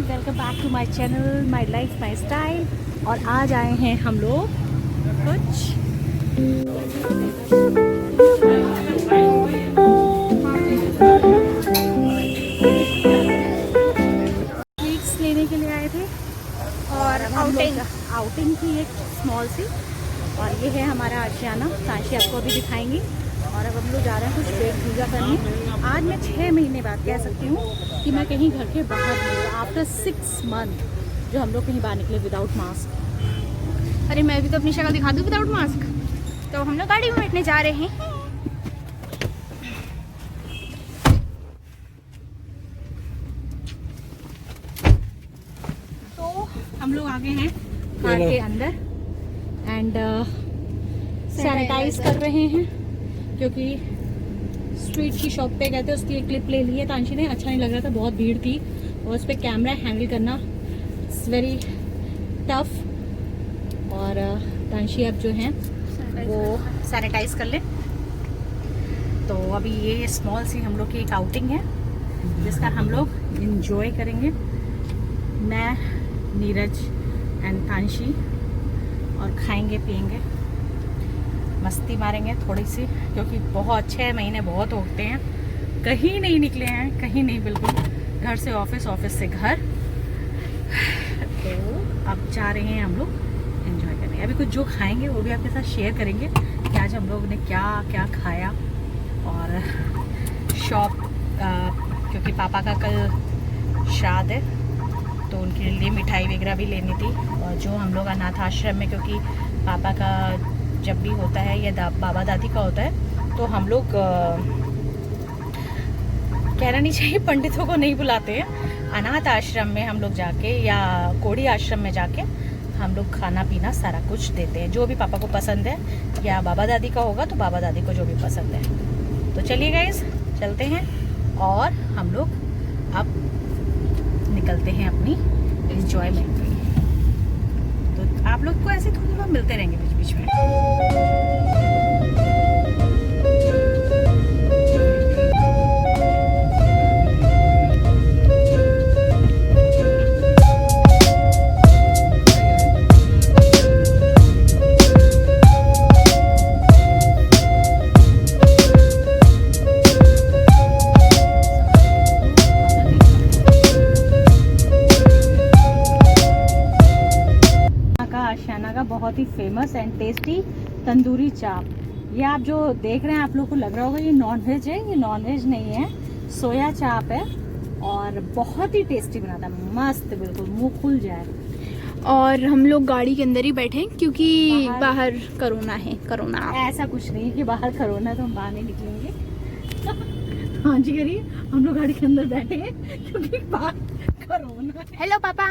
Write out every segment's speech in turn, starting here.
Welcome back to my channel my life my style. और आज आए हैं हम लोग कुछ स्वीट्स लेने के लिए आए थे और आउटिंग थी एक स्मॉल सी। और ये है हमारा आशियाना, ताशी आपको अभी दिखाएंगी। और अब हम लोग जा रहे हैं कुछ पेट पूजा करने। आज मैं 6 महीने बाद कह सकती हूँ कि मैं कहीं घर के बाहर हूँ आफ्टर 6 मंथ जो हम लोग कहीं बाहर निकले विदाउट मास्क। अरे मैं भी तो अपनी शक्ल दिखा दूँ विदाउट मास्क। तो हम लोग गाड़ी में बैठने जा रहे हैं। तो हम लोग आ गए हैं कार के अंदर एंड सैनिटाइज कर रहे हैं क्योंकि स्ट्रीट की शॉप पे गए थे, उसकी एक क्लिप ले ली है तांशी ने। अच्छा नहीं लग रहा था, बहुत भीड़ थी और उस पर कैमरा हैंडल करना इट्स वेरी टफ। और तांशी अब जो है वो सैनिटाइज कर ले। तो अभी ये स्मॉल सी हम लोग की एक आउटिंग है जिसका हम लोग इंजॉय करेंगे, मैं, नीरज एंड तांशी। और खाएंगे पिएंगे, मस्ती मारेंगे थोड़ी सी, क्योंकि बहुत 6 महीने बहुत होते हैं, कहीं नहीं निकले हैं, कहीं नहीं, बिल्कुल घर से ऑफिस, ऑफिस से घर। तो अब जा रहे हैं हम लोग एंजॉय करने। अभी कुछ जो खाएंगे वो भी आपके साथ शेयर करेंगे कि आज हम लोग ने क्या क्या खाया। और शॉप क्योंकि पापा का कल श्राद्ध है तो उनके लिए मिठाई वगैरह भी लेनी थी। और जो हम लोग अनाथ आश्रम में, क्योंकि पापा का जब भी होता है या बाबा दादी का होता है तो हम लोग कहना नहीं चाहिए, पंडितों को नहीं बुलाते हैं, अनाथ आश्रम में हम लोग जाके या कोड़ी आश्रम में जाके हम लोग खाना पीना सारा कुछ देते हैं, जो भी पापा को पसंद है, या बाबा दादी का होगा तो बाबा दादी को जो भी पसंद है। तो चलिए गाइस चलते हैं और हम लोग अब निकलते हैं अपनी एंजॉयमेंट में। तो आप लोग को ऐसे थोड़ी बहुत मिलते रहेंगे बीच बीच में। आशियाना का बहुत ही फेमस एंड टेस्टी तंदूरी चाप। ये आप जो देख रहे हैं, आप लोग को लग रहा होगा ये नॉनवेज है, ये नॉनवेज नहीं है, सोया चाप है। और बहुत ही टेस्टी बनाता है, मस्त, बिल्कुल मुंह खुल जाए। और हम लोग गाड़ी के अंदर ही बैठे हैं क्योंकि बाहर कोरोना है। कोरोना ऐसा कुछ नहीं कि बाहर कोरोना तो हम बाहर नहीं निकलेंगे। हाँ जी करिए, हम लोग गाड़ी के अंदर बैठे हैं क्योंकि बाहर कोरोना है। हेलो पापा।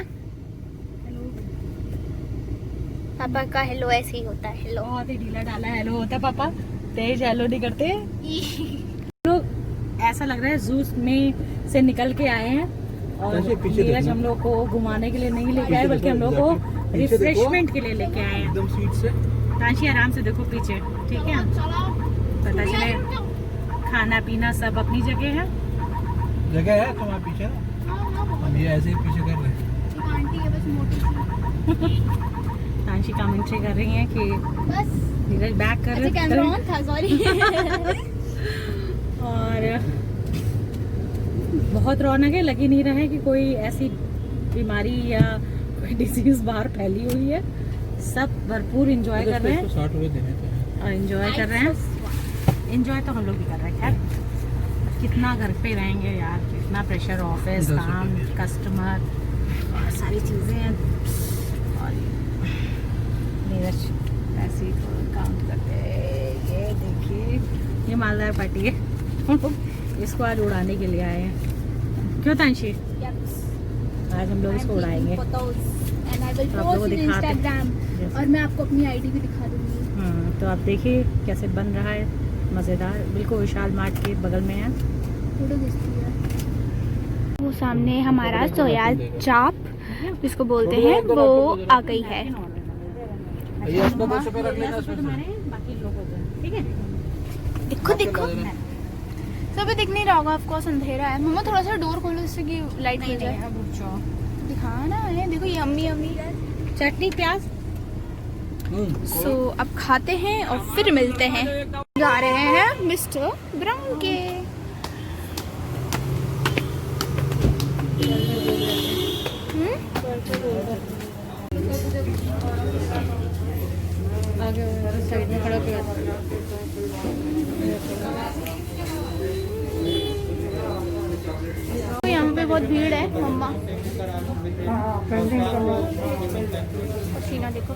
पापा का हेलो ऐसे ही होता है। हेलो बहुत ही ढीला ढाला हेलो होता है पापा, तेज हेलो नहीं करते। लोग ऐसा लग रहा है जू में से निकल के आए हैं और नीरज हम लोग को घुमाने के लिए नहीं लेके आए, बल्कि हम लोग को रिफ्रेशमेंट के लिए लेके आए हैं। तांशी आराम से देखो पीछे, ठीक है, पता चले खाना पीना सब अपनी जगह है। जगह है तुम्हारे पीछे ना, हम ये ऐसे ही पीछे कर रहे हैं। आंटी है बस मोटी सी। तांशी कमेंट्री कर रही हैं कि बस नीरज बैक कर रहे कैमरा ऑन था, सॉरी। और बहुत रौनक है, लग ही नहीं रहा है कि कोई ऐसी बीमारी या कोई डिजीज बाहर फैली हुई है। सब भरपूर एंजॉय कर रहे हैं और एंजॉय कर रहे हैं। एंजॉय तो हम लोग भी कर रहे हैं। खैर कितना घर पे रहेंगे यार, कितना प्रेशर, ऑफिस काम, कस्टमर, सारी चीज़ें हैं। और नीरज ऐसे ही काउंट करते हैं। ये देखिए, ये मालदार पार्टी है, हम लोग इसको आज उड़ाने के लिए आए हैं। क्यों तांशी? आज हम लोग इसको उड़ाएंगे तो आप लोगों को दिखाते हैं। और मैं आपको अपनी आईडी भी दिखा दूंगी। तो आप देखिए कैसे बन रहा है, मज़ेदार, बिल्कुल विशाल मार्ट के बगल में है। वो सामने हमारा सोया चाप जिसको बोलते हैं वो आ गई है। देखो देखो, सब दिख नहीं रहा होगा आपको, अंधेरा है। मम्मा थोड़ा सा डोर खोलो जिससे कि लाइट मिल जाए। खाना है। देखो ये अम्मी अम्मी चटनी प्याज। सो अब खाते हैं और फिर मिलते हैं। जा रहे हैं मिस्टर ब्राउन के। आगे साइड में खड़ा किया। तो यहाँ पे बहुत भीड़ है मम्मा। पसीना देखो।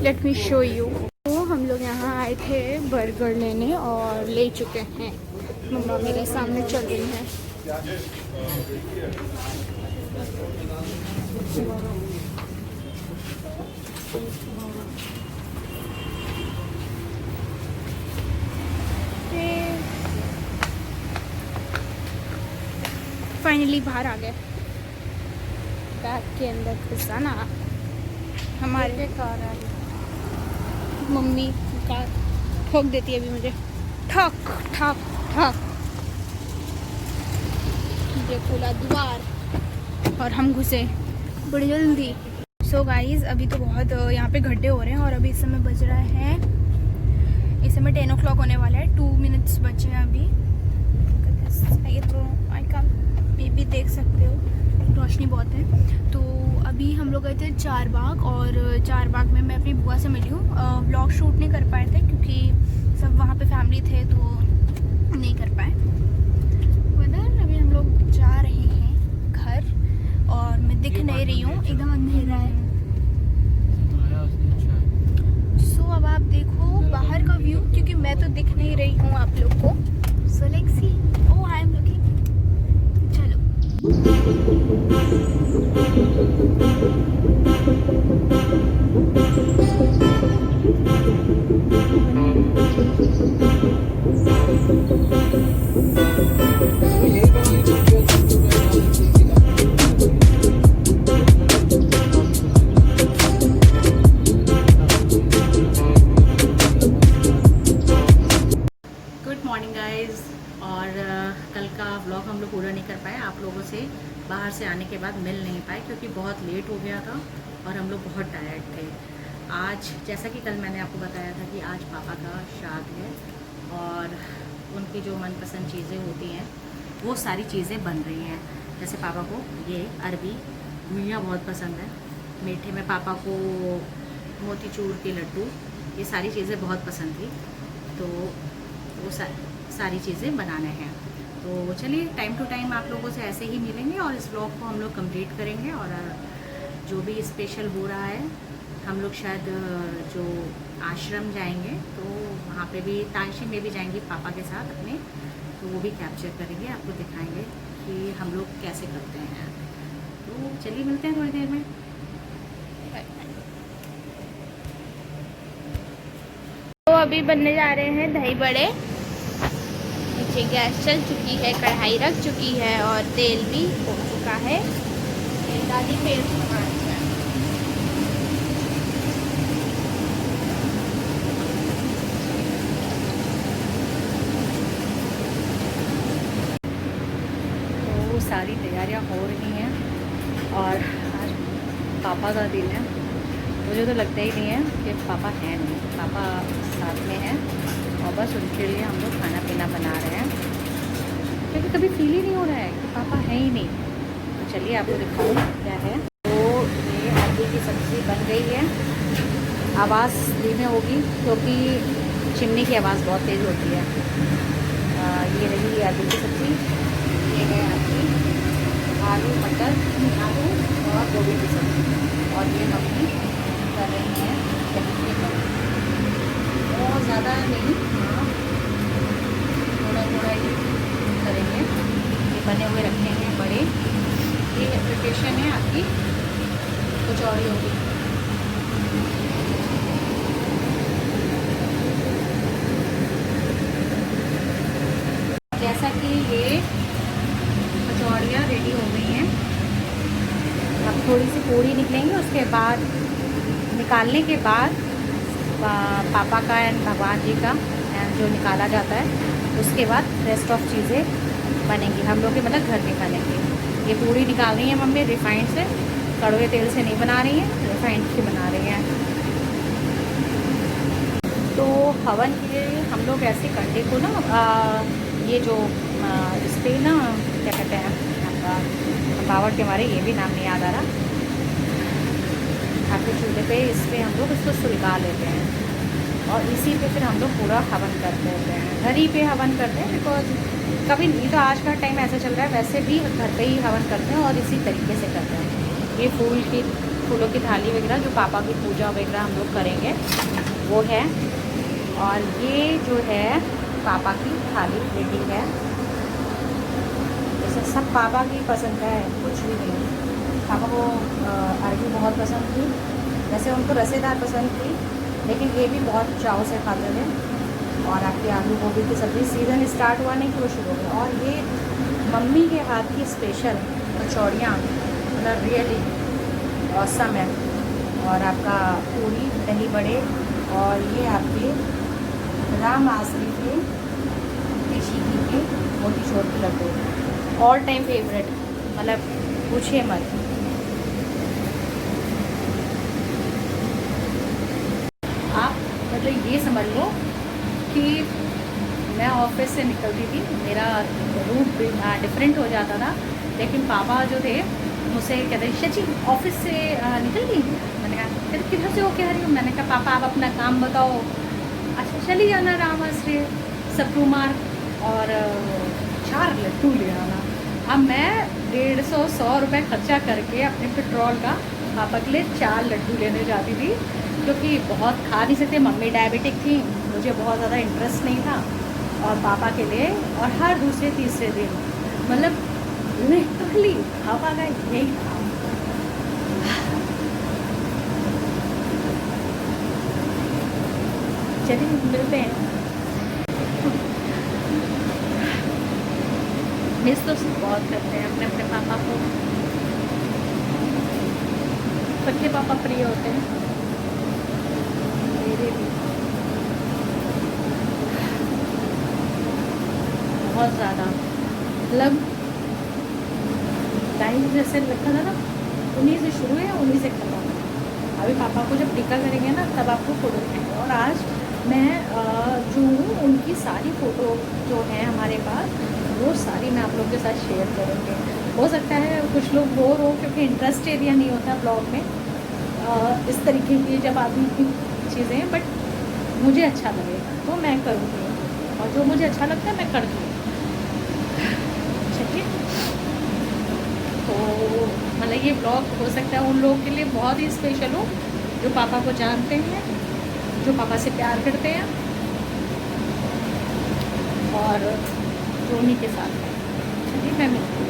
Let me show you. तो हम लोग यहाँ आए थे बर्गर लेने और ले चुके हैं। मम्मा मेरे सामने चल रही है। फाइनली बाहर आ गए। बैग के अंदर घुसाना हमारे कार आ गई। मम्मी कार ठोक देती है अभी मुझे। ठक ठक ठक। ये खुला द्वार और हम घुसे बड़ी जल्दी। सो गाइज अभी तो बहुत यहाँ पे गड्ढे हो रहे हैं और अभी इस समय बज रहा है, इस समय 10 o'clock होने वाला है। 2 minutes बचे हैं अभी। ये तो आई कम मे भी देख सकते हो, रोशनी बहुत है। तो अभी हम लोग गए थे चार बाग और चार बाग में मैं अपनी बुआ से मिली हूँ। व्लॉग शूट नहीं कर पाए थे क्योंकि सब वहाँ पे फैमिली थे तो नहीं कर पाए। उधर अभी हम लोग जा रहे हैं घर और मैं दिख नहीं रही हूँ, एकदम अंधेरा है। सो अब आप देखो बाहर का व्यू क्योंकि मैं तो दिख नहीं रही हूँ आप लोग को। So let's see. Oh I am looking. चलो गुड मॉर्निंग गाइज। और कल का व्लॉग हम लोग पूरा नहीं कर पाए, आप लोगों से बाहर से आने के बाद मिल नहीं पाए क्योंकि बहुत लेट हो गया था और हम लोग बहुत टायर्ड थे। आज जैसा कि कल मैंने आपको बताया था कि आज पापा का श्राद्ध है और उनकी जो मनपसंद चीज़ें होती हैं वो सारी चीज़ें बन रही हैं। जैसे पापा को ये अरबी गुइयाँ बहुत पसंद है, मीठे में पापा को मोतीचूर के लड्डू, ये सारी चीज़ें बहुत पसंद थी तो वो सारी चीज़ें बनाने हैं। तो चलिए टाइम टू टाइम आप लोगों से ऐसे ही मिलेंगे और इस ब्लॉग को हम लोग कंप्लीट करेंगे। और जो भी स्पेशल हो रहा है, हम लोग शायद जो आश्रम जाएंगे तो वहाँ पे भी तांशी में भी जाएंगे पापा के साथ अपने, तो वो भी कैप्चर करेंगे, आपको दिखाएंगे कि हम लोग कैसे करते हैं। तो चलिए मिलते हैं थोड़ी देर में। तो अभी बनने जा रहे हैं दही बड़े। नीचे गैस चल चुकी है, कढ़ाई रख चुकी है और तेल भी हो चुका है। दादी फेर तो सारी तैयारियां हो रही हैं और आज पापा का दिन है। मुझे तो लगता ही नहीं है कि पापा हैं नहीं, पापा साथ में हैं और बस उनके लिए हम लोग खाना पीना बना रहे हैं क्योंकि कभी फील ही नहीं हो रहा है कि पापा हैं ही नहीं। तो चलिए आपको दिखाऊँ क्या है। तो ये अरबी की सब्ज़ी बन गई है। आवाज़ धीमे होगी क्योंकि चिमनी की आवाज़ बहुत तेज़ होती है। ये रही अरबी की सब्ज़ी, ये है आपकी आलू मटर, आलू और गोभी की सब्ज़ी और ये मम्मी कर रही हैं बहुत ज़्यादा नहीं, थोड़ा थोड़ा ही करेंगे। ये बने हुए रखे हैं बड़े। ये प्रिपरेशन है आपकी कचौड़ी होगी। जैसा कि ये कचौड़ियाँ रेडी हो गई हैं, अब थोड़ी सी पूरी निकलेंगी, उसके बाद निकालने के बाद पापा का एंड भगवान जी का जो निकाला जाता है, उसके बाद रेस्ट ऑफ चीज़ें बनेंगी हम लोग के, मतलब घर के खाने की। ये पूरी निकाल रही है मम्मी रिफाइंड से, कड़वे तेल से नहीं बना रही हैं, रिफाइंड की बना रही हैं। तो हवन के लिए हम लोग ऐसे कंडे को ना ये जो इस पर ना क्या कहते हैं आपका, पावर के हमारे ये भी नाम नहीं याद आ रहा, आपके चूल्हे पे इस पर हम लोग इसको सुलगा लेते हैं और इसी पे फिर हम लोग पूरा हवन करते होते हैं। घर ही पे हवन करते हैं, बिकॉज कभी नहीं तो आज का टाइम ऐसा चल रहा है, वैसे भी घर पे ही हवन करते हैं और इसी तरीके से करते हैं। ये फूलों की थाली वगैरह जो पापा की पूजा वगैरह हम लोग करेंगे वो है, और ये जो है पापा की थाली रेडी है। जैसे सब पापा की पसंद है, कुछ भी नहीं। पापा को अरबी बहुत पसंद थी, वैसे उनको रसेदार पसंद थी, लेकिन ये भी बहुत चाव से खाते थे। और आपकी आलू गोभी की सब्ज़ी सीज़न स्टार्ट हुआ नहीं कि वो शुरू हो गया। और ये मम्मी के हाथ की स्पेशल कचौड़ियाँ, मतलब रियली ऑसम है। और आपका पूरी दही बड़े, और ये आपके राम आसरी के देशी घी के मोती चोर के लड्डू, ऑल टाइम फेवरेट, मतलब पूछिए मत। आप मतलब ये समझ लो कि मैं ऑफिस से निकलती थी, मेरा रूट डिफरेंट हो जाता था, लेकिन पापा जो थे मुझसे कहते शची ऑफिस से निकल गई। मैंने कहा फिर किधर से होके आ रही हूँ? मैंने कहा पापा आप अपना काम बताओ। अच्छा चली जाना रामाश्रय सप्रूमार और 4 लड्डू ले आना। अब मैं 150-100 रुपये खर्चा करके अपने पेट्रोल का पापा के लिए 4 लड्डू लेने जाती थी, क्योंकि बहुत खा नहीं सकते, मम्मी डायबिटिक थी, मुझे बहुत ज़्यादा इंटरेस्ट नहीं था, और पापा के लिए। और हर दूसरे तीसरे दिन मतलब लिटरली पापा का यही था। चलिए मिलते हैं। मिस तो बहुत करते हैं अपने अपने पापा को, सबके पापा प्रिय होते हैं, मेरे भी बहुत ज़्यादा। मतलब टाइम जैसे लगता था ना, उन्हीं से शुरू है उन्हीं से खत्म। अभी पापा को जब टीका करेंगे ना तब आपको फ़ोटो दिखेगा। और आज मैं जो उनकी सारी फ़ोटो जो है हमारे पास, वो सारी मैं आप लोगों के साथ शेयर करूँगी। हो सकता है कुछ लोग बोर हो, क्योंकि इंटरेस्ट एरिया नहीं होता ब्लॉग में इस तरीके की जब आदमी की चीज़ें, बट मुझे अच्छा लगेगा तो मैं करूँगी, और जो मुझे अच्छा लगता है मैं करती हूँ। चलिए, तो मतलब ये ब्लॉग हो सकता है उन लोगों के लिए बहुत ही स्पेशल हो जो पापा को जानते हैं, जो पापा से प्यार करते हैं, और जो उन्हीं के साथ है। चलिए मैं मिलती हूँ।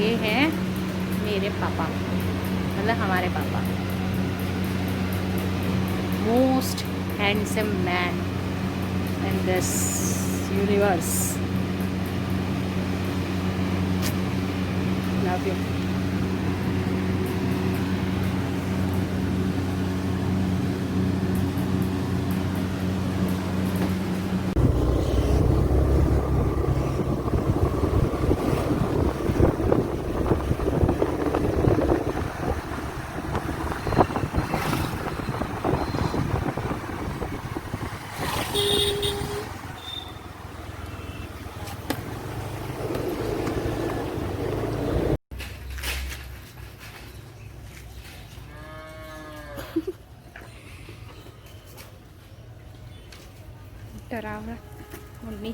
ये हैं मेरे पापा, मतलब हमारे पापा, most handsome man in this universe. Love you. डरावना मम्मी।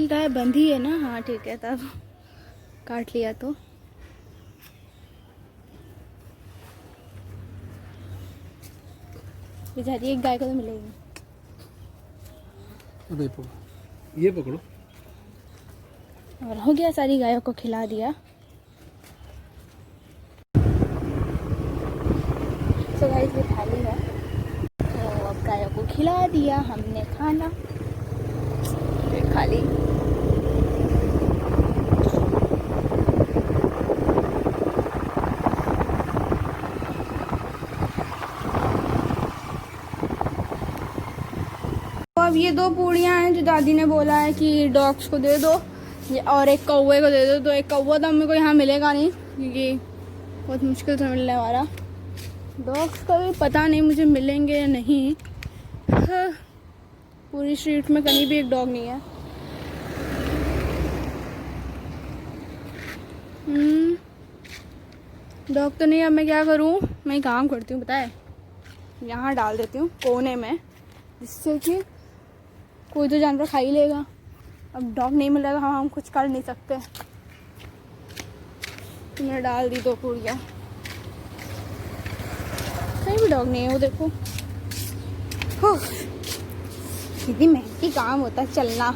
गाय बंधी है ना? हाँ ठीक है, तब काट लिया तो। बेचारी एक गाय को तो मिलेगी। देखो ये पकड़ो। और हो गया, सारी गायों को खिला दिया। तो गाइस ये थाली है, तो अब गायों को खिला दिया हमने खाना, फिर खा ली। तो अब ये 2 पूड़ियाँ हैं जो दादी ने बोला है कि डॉग्स को दे दो, और एक कौवे को दे दो। तो एक कौवा तो मेरे को यहाँ मिलेगा नहीं, क्योंकि बहुत मुश्किल से मिलने वाला। डॉग्स का भी पता नहीं मुझे मिलेंगे या नहीं। हाँ, पूरी स्ट्रीट में कहीं भी एक डॉग नहीं है। डॉग तो नहीं। अब मैं क्या करूँ, मैं एक काम करती हूँ, पता है, यहाँ डाल देती हूँ कोने में, जिससे कि कोई तो जानवर खा ही लेगा। अब डॉग नहीं मिलेगा, हम कुछ कर नहीं सकते। तो मैंने डाल दी 2 पूड़ियाँ। कहीं भी डॉग नहीं है, वो देखो। कितनी मेहनती काम होता है चलना।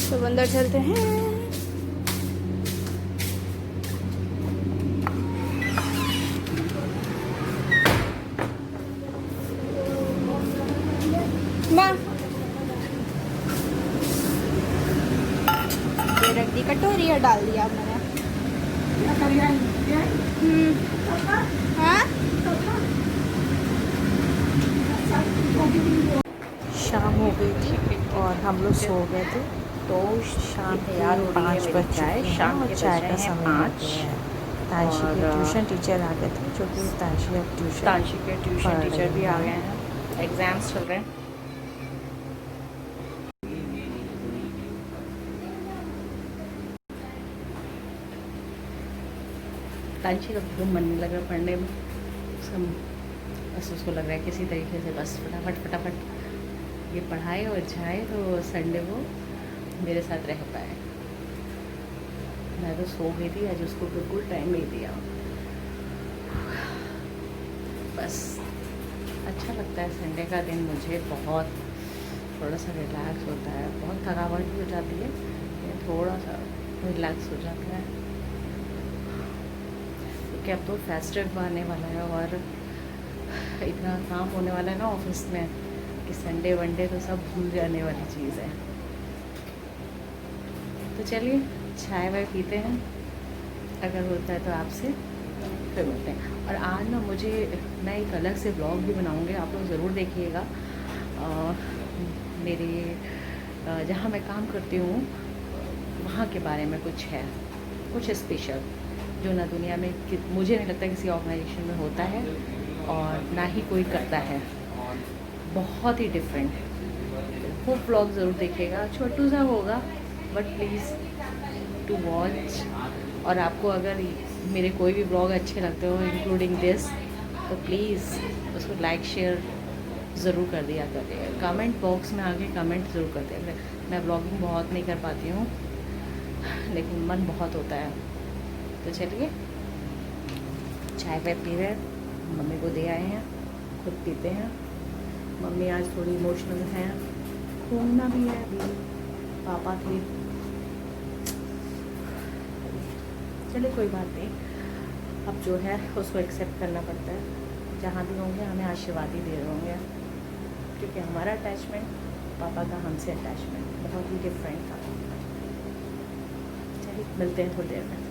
तो अंदर चलते हैं। माँ ये रख दी कटोरी और डाल दिया अब मैंने। हाँ? शाम हो गई थी और हम लोग सो गए थे। तो शाम के 5 बज जाए, शाम के चाय का समय हो गया है। तांशी के ट्यूशन टीचर आ गए थे, जो कि तांशी के ट्यूशन टीचर भी आ गए हैं। एग्जाम्स चल रहे हैं। तांशी का एकदम मन नहीं लग रहा पढ़ने में, बस उसको लग रहा है किसी तरीके से बस फटाफट ये पढ़ाए और जाए तो संडे को मेरे साथ रह पाए। मैं तो सो गई थी, आज उसको बिल्कुल टाइम नहीं दिया। बस अच्छा लगता है संडे का दिन, मुझे बहुत थोड़ा सा रिलैक्स होता है। बहुत थकावट भी हो जाती है, लेकिन थोड़ा सा रिलैक्स हो जाता है, क्योंकि अब तो फेस्टिव आने वाला है और इतना काम होने वाला है ना ऑफिस में कि संडे वनडे तो सब भूल जाने वाली चीज़ है। तो चलिए चाय वाय पीते हैं, अगर होता है तो आपसे फिर मिलते हैं। और आज ना मुझे मैं एक अलग से ब्लॉग भी बनाऊंगी, आप लोग ज़रूर देखिएगा। मेरे जहाँ मैं काम करती हूँ वहाँ के बारे में कुछ है, कुछ स्पेशल जो ना दुनिया में मुझे नहीं लगता किसी ऑर्गेनाइजेशन में होता है और ना ही कोई करता है। बहुत ही डिफरेंट। वो ब्लॉग ज़रूर देखिएगा, छोटू सा होगा बट प्लीज़ टू वॉच। और आपको अगर मेरे कोई भी ब्लॉग अच्छे लगते हो इंक्लूडिंग दिस, तो प्लीज़ उसको लाइक शेयर ज़रूर कर दिया करिए। कमेंट बॉक्स में आके कमेंट ज़रूर कर दिया। मैं ब्लॉगिंग बहुत नहीं कर पाती हूँ, लेकिन मन बहुत होता है। तो चलिए चाय वाय पी रहे, मम्मी को दे आए हैं, खुद पीते हैं। मम्मी आज थोड़ी इमोशनल हैं, घूमना भी है अभी, पापा थे। चलिए कोई बात नहीं, अब जो है उसको एक्सेप्ट करना पड़ता है। जहाँ भी होंगे हमें आशीर्वाद ही दे रहे होंगे, क्योंकि हमारा अटैचमेंट, पापा का हमसे अटैचमेंट बहुत ही डिफरेंट था। चलिए मिलते हैं थोड़ी देर में।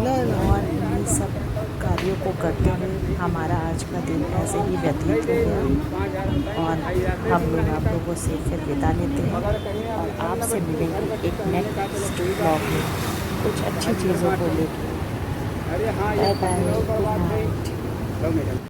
और इन सब कार्यों को करते हुए हमारा आज का दिन ऐसे ही व्यतीत हो गया और हम लोग आप लोगों से फिर विदा लेते हैं और आपसे मिलेंगे एक नेक्स्ट ब्लॉग में कुछ अच्छी चीज़ों को लेकर। Bye bye, good night.